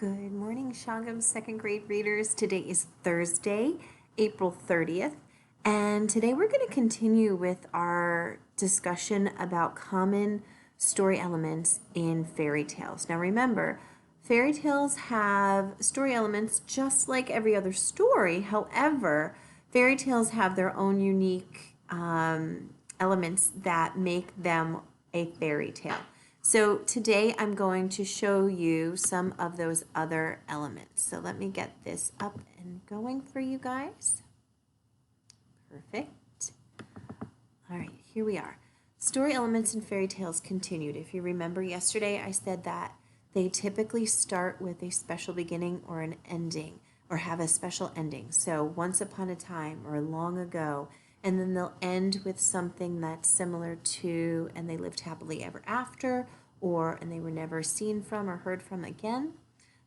Good morning, Shangam second grade readers. Today is Thursday, April 30th, and today we're going to continue with our discussion about common story elements in fairy tales. Now remember, fairy tales have story elements just like every other story. However, fairy tales have their own unique elements that make them a fairy tale. So today I'm going to show you some of those other elements. So let me get this up and going for you guys. Perfect. All right, here we are. Story elements in fairy tales continued. If you remember yesterday, I said that they typically start with a special beginning or an ending, or have a special ending. So once upon a time or long ago, and then they'll end with something that's similar to and they lived happily ever after, or and they were never seen from or heard from again.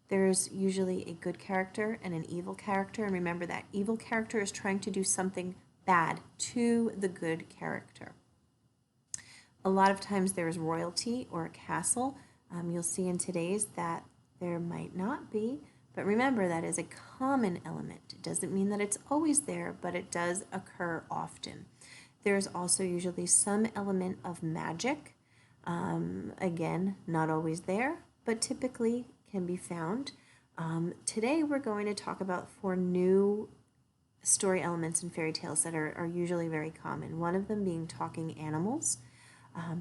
There's usually a good character and an evil character, and remember that evil character is trying to do something bad to the good character. A lot of times there's royalty or a castle. You'll see in today's that there might not be, but remember that is a common element. It doesn't mean that it's always there, but it does occur often. There's also usually some element of magic. Again, not always there, but typically can be found. Today we're going to talk about 4 new story elements in fairy tales that are usually very common. One of them being talking animals.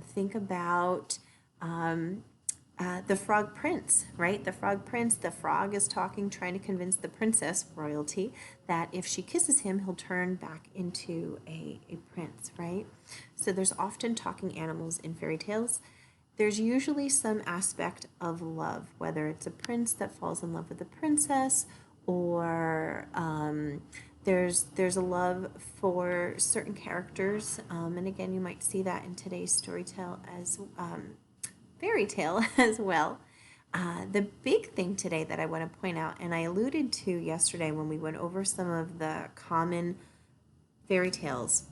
Think about the Frog Prince, right? The Frog Prince, the frog is talking, trying to convince the princess, royalty, that if she kisses him, he'll turn back into a prince, right? So there's often talking animals in fairy tales. There's usually some aspect of love, whether it's a prince that falls in love with a princess, or there's a love for certain characters, and again, you might see that in today's storytale as fairy tale as well. The big thing today that I want to point out, and I alluded to yesterday when we went over some of the common fairy tales,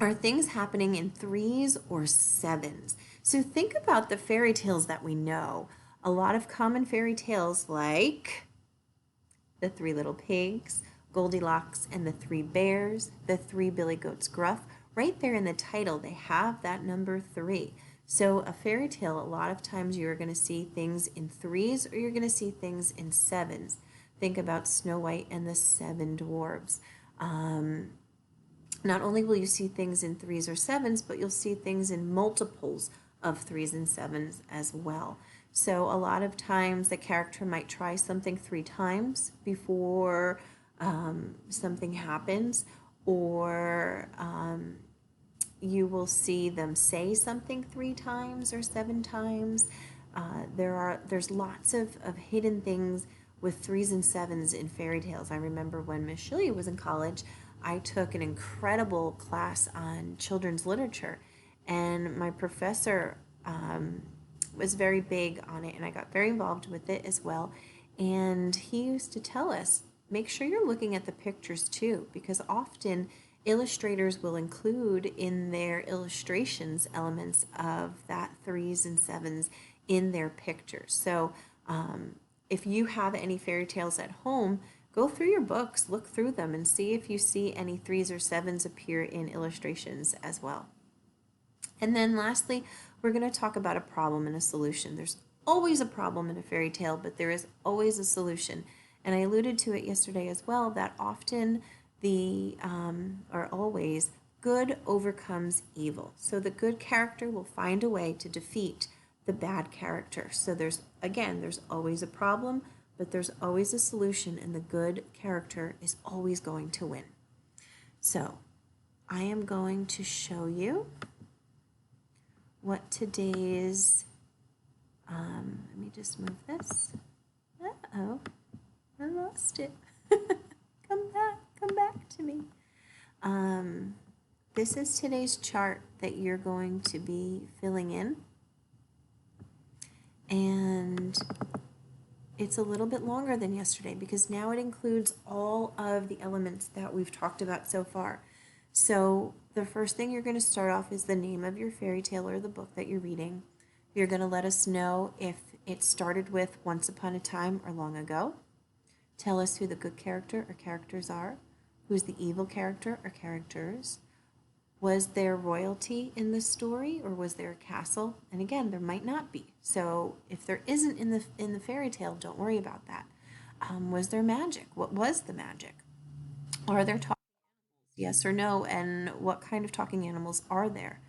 are things happening in 3s or 7s. So think about the fairy tales that we know. A lot of common fairy tales like The 3 Little Pigs, Goldilocks and the 3 Bears, The 3 Billy Goats Gruff. Right there in the title, they have that number 3. So a fairy tale, a lot of times you're going to see things in 3s or you're going to see things in 7s. Think about Snow White and the 7 Dwarves. Not only will you see things in 3s or 7s, but you'll see things in multiples of 3s and 7s as well. So a lot of times the character might try something 3 times before something happens, or you will see them say something 3 times or 7 times. There's lots of hidden things with 3s and 7s in fairy tales. I remember when Miss Shilly was in college, I took an incredible class on children's literature, and my professor was very big on it, and I got very involved with it as well. And he used to tell us, make sure you're looking at the pictures too, because often illustrators will include in their illustrations elements of that 3s and 7s in their pictures. So if you have any fairy tales at home, go through your books, look through them, and see if you see any 3s or 7s appear in illustrations as well. And then lastly, we're going to talk about a problem and a solution. There's always a problem in a fairy tale, but there is always a solution. And I alluded to it yesterday as well, that often or always, good overcomes evil. So the good character will find a way to defeat the bad character. So there's always a problem, but there's always a solution, and the good character is always going to win. So I am going to show you what today's, let me just move this. Uh-oh, I lost it. Come back to me. This is today's chart that you're going to be filling in. And it's a little bit longer than yesterday because now it includes all of the elements that we've talked about so far. So the first thing you're going to start off is the name of your fairy tale or the book that you're reading. You're going to let us know if It started with once upon a time or long ago. Tell us who the good character or characters are. Who's the evil character or characters? Was there royalty in the story, or was there a castle? And again, there might not be. So if there isn't in the fairy tale, don't worry about that. Was there magic? What was the magic? Are there talking animals? Yes or no? And what kind of talking animals are there?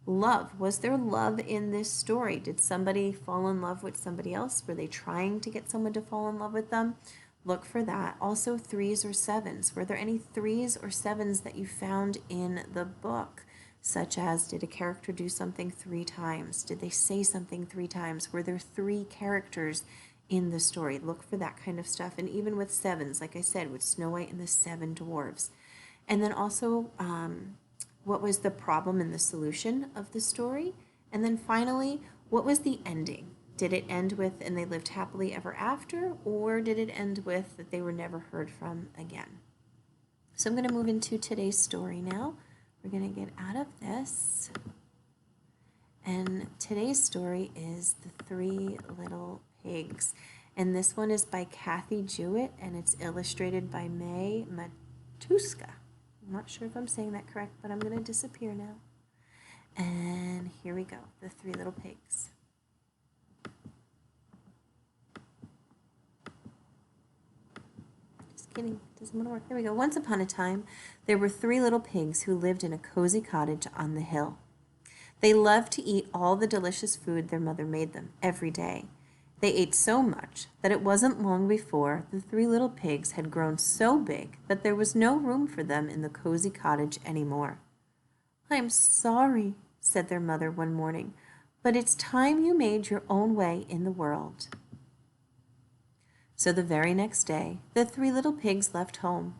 Love. Was there love in this story? Did somebody fall in love with somebody else? Were they trying to get someone to fall in love with them? Look for that. Also, threes or sevens. Were there any threes or sevens that you found in the book? Such as, did a character do something 3 times? Did they say something 3 times? Were there 3 characters in the story? Look for that kind of stuff. And even with sevens, like I said, with Snow White and the 7 dwarves. And then also, what was the problem and the solution of the story? And then finally, what was the ending? Did it end with and they lived happily ever after, or did it end with that they were never heard from again? So I'm going to move into today's story now. We're going to get out of this. And today's story is The 3 Little Pigs. And this one is by Kathy Jewett, and it's illustrated by May Matuska. I'm not sure if I'm saying that correct, but I'm going to disappear now. And here we go, The 3 Little Pigs. Just kidding, doesn't want to work. There we go. Once upon a time, there were 3 little pigs who lived in a cozy cottage on the hill. They loved to eat all the delicious food their mother made them every day. They ate so much that it wasn't long before the 3 little pigs had grown so big that there was no room for them in the cozy cottage anymore. "I'm sorry," said their mother one morning, "but it's time you made your own way in the world." So the very next day, the 3 little pigs left home.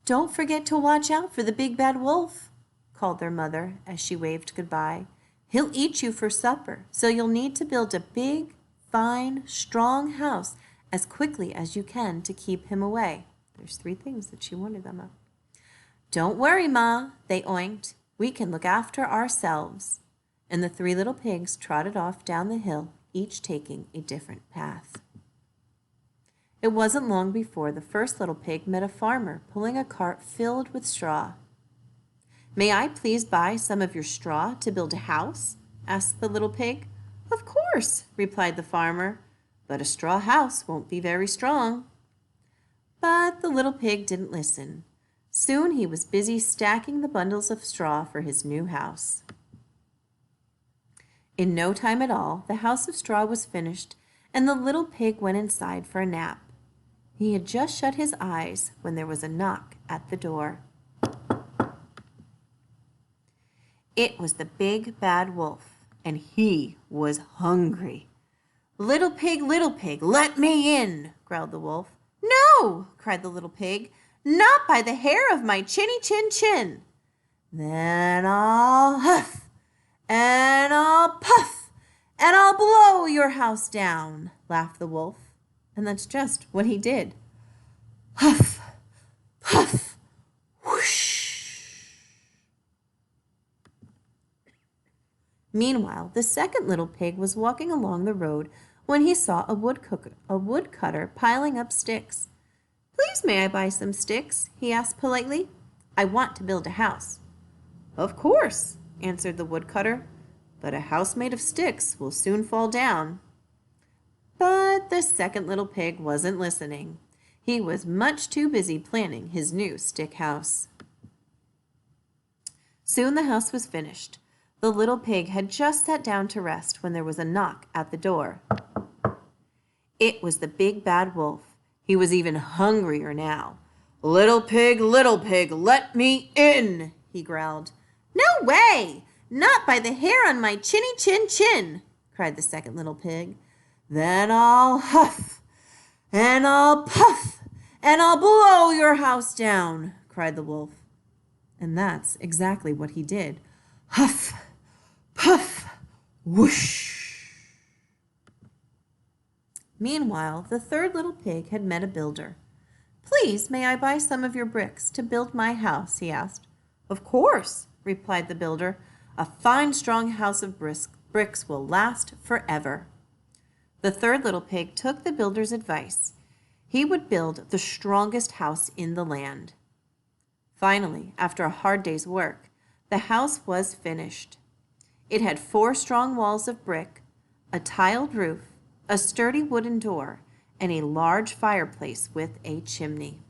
"Don't forget to watch out for the big bad wolf," called their mother as she waved goodbye. "He'll eat you for supper, so you'll need to build a big, fine, strong house as quickly as you can to keep him away." There's 3 things that she warned them of. "Don't worry, Ma," they oinked. "We can look after ourselves." And the 3 little pigs trotted off down the hill, each taking a different path. It wasn't long before the first little pig met a farmer pulling a cart filled with straw. "May I please buy some of your straw to build a house?" asked the little pig. "Of course," replied the farmer, "but a straw house won't be very strong." But the little pig didn't listen. Soon he was busy stacking the bundles of straw for his new house. In no time at all, the house of straw was finished, and the little pig went inside for a nap. He had just shut his eyes when there was a knock at the door. It was the big bad wolf, and he was hungry. Little pig, let me in," growled the wolf. "No," cried the little pig, "not by the hair of my chinny chin chin." "Then I'll huff, and I'll puff, and I'll blow your house down," laughed the wolf. And that's just what he did. Huff, puff, whoosh. Meanwhile, the second little pig was walking along the road when he saw a woodcutter piling up sticks. "Please, may I buy some sticks?" he asked politely. "I want to build a house." "Of course," answered the woodcutter, "but a house made of sticks will soon fall down." But the second little pig wasn't listening. He was much too busy planning his new stick house. Soon the house was finished. The little pig had just sat down to rest when there was a knock at the door. It was the big bad wolf. He was even hungrier now. Little pig, let me in," he growled. "No way! Not by the hair on my chinny chin chin," cried the second little pig. "Then I'll huff, and I'll puff, and I'll blow your house down," cried the wolf. And that's exactly what he did. Huff, puff, whoosh. Meanwhile, the third little pig had met a builder. "Please, may I buy some of your bricks to build my house?" he asked. "Of course," replied the builder. "A fine, strong house of bricks will last forever." The third little pig took the builder's advice. He would build the strongest house in the land. Finally, after a hard day's work, the house was finished. It had 4 strong walls of brick, a tiled roof, a sturdy wooden door, and a large fireplace with a chimney.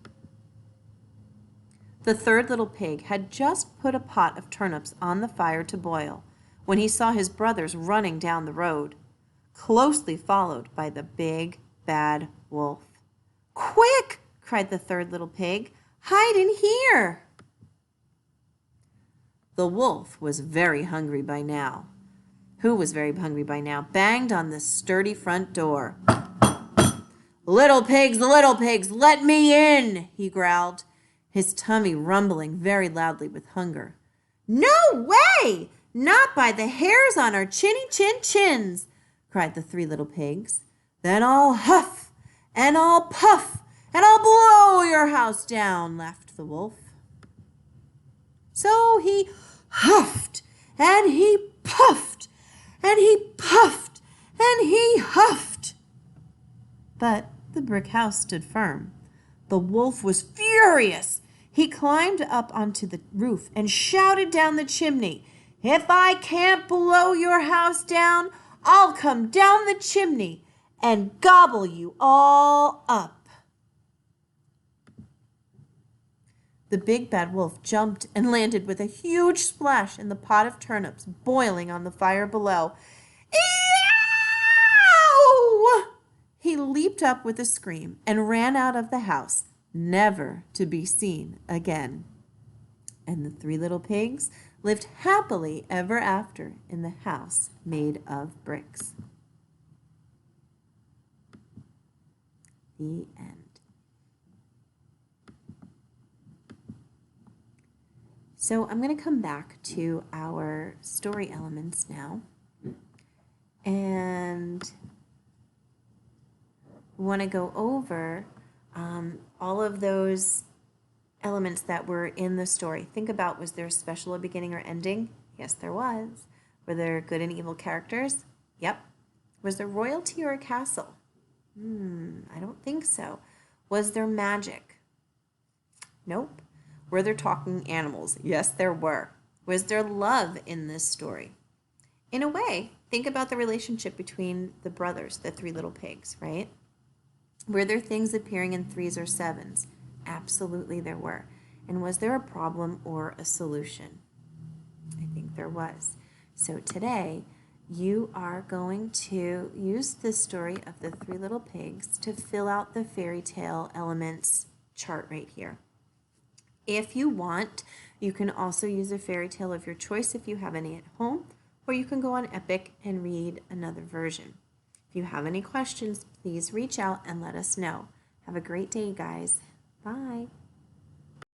The third little pig had just put a pot of turnips on the fire to boil when he saw his brothers running down the road, closely followed by the big, bad wolf. "Quick!" cried the third little pig. "Hide in here!" The wolf was very hungry by now. Who was very hungry by now? Banged on the sturdy front door. Little pigs, let me in!" he growled, his tummy rumbling very loudly with hunger. "No way! Not by the hairs on our chins!" cried the 3 little pigs. "Then I'll huff, and I'll puff, and I'll blow your house down," laughed the wolf. So he huffed, and he puffed, and he puffed, and he huffed. But the brick house stood firm. The wolf was furious. He climbed up onto the roof and shouted down the chimney, "If I can't blow your house down, I'll come down the chimney and gobble you all up." The big bad wolf jumped and landed with a huge splash in the pot of turnips boiling on the fire below. "Eow!" He leaped up with a scream and ran out of the house, never to be seen again. And the 3 little pigs lived happily ever after in the house made of bricks. The end. So I'm going to come back to our story elements now. And we want to go over all of those elements that were in the story. Think about, was there a special beginning or ending? Yes, there was. Were there good and evil characters? Yep. Was there royalty or a castle? I don't think so. Was there magic? Nope. Were there talking animals? Yes, there were. Was there love in this story? In a way, think about the relationship between the brothers, the 3 little pigs, right? Were there things appearing in 3s or 7s? Absolutely there were. And was there a problem or a solution? I think there was. So today, you are going to use the story of the 3 little pigs to fill out the fairy tale elements chart right here. If you want, you can also use a fairy tale of your choice if you have any at home, or you can go on Epic and read another version. If you have any questions, please reach out and let us know. Have a great day, guys. Bye.